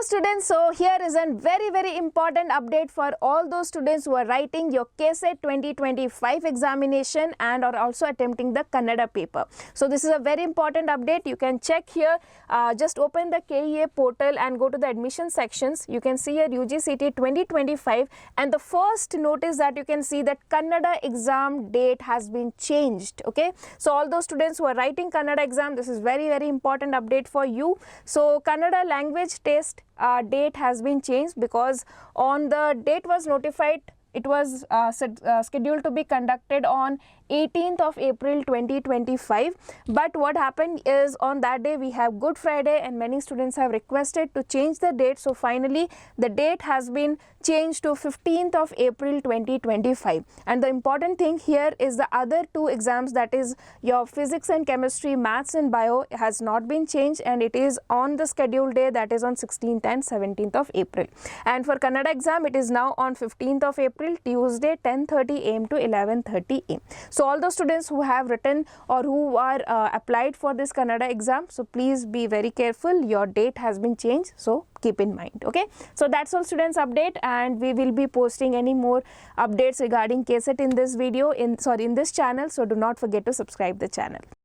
Hello students, so here is a very important update for all those students who are writing your KCET 2025 examination and are also attempting the Kannada paper. So this is a very important update. You can check here, just open the KEA portal and go to the admission sections. You can see here UGCT 2025 and the first notice that you can see that Kannada exam date has been changed. Okay, so all those students who are writing Kannada exam, this is very important update for you. So Kannada language test date has been changed because on the date was notified, it was scheduled to be conducted on 18th of April 2025, but what happened is on that day we have Good Friday and many students have requested to change the date. So finally the date has been changed to 15th of April 2025, and the important thing here is the other two exams, that is your physics and chemistry, maths and bio, has not been changed and it is on the scheduled day, that is on 16th and 17th of April. And for Kannada exam it is now on 15th of April, Tuesday, 10:30 am to 11:30 am. So all those students who have written or who are applied for this Kannada exam, so please be very careful, your date has been changed, so keep in mind. Okay, so that's all students update, and we will be posting any more updates regarding KCET in this video, in this channel, so do not forget to subscribe the channel.